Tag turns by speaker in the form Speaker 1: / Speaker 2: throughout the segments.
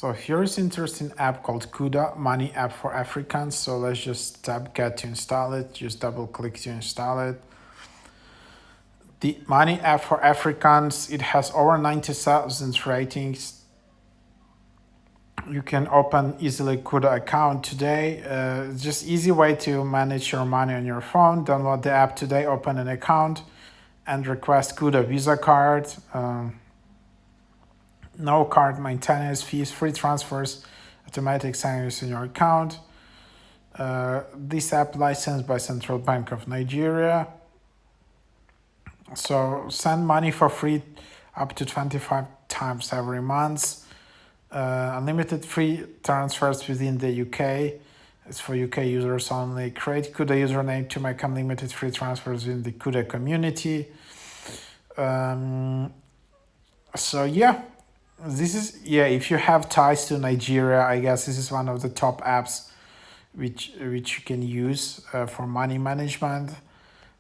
Speaker 1: So here's an interesting app called Kuda, money app for Africans. So let's just tap get to install it. Just double click to install it. The money app for Africans, it has over 90,000 ratings. You can open easily Kuda account today. Just easy way to manage your money on your phone. Download the app today, open an account, and request Kuda Visa card. No card maintenance fees, free transfers, automatic signings in your account. This app licensed by Central Bank of Nigeria. So send money for free up to 25 times every month. Unlimited free transfers within the UK. It's for UK users only. Create Kuda username to make unlimited free transfers in the Kuda community. So yeah, if you have ties to Nigeria, I guess this is one of the top apps which you can use for money management.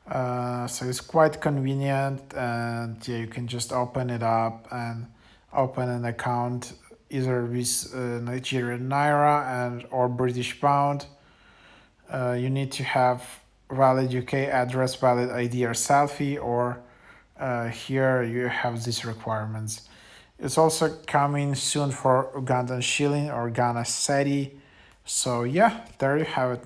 Speaker 1: So it's quite convenient, and yeah, you can just open it up and open an account either with Nigerian naira and or British pound. You need to have valid UK address, valid ID or selfie, or here you have these requirements. It's also coming soon for Ugandan shilling or Ghana cedi. So yeah, there you have it.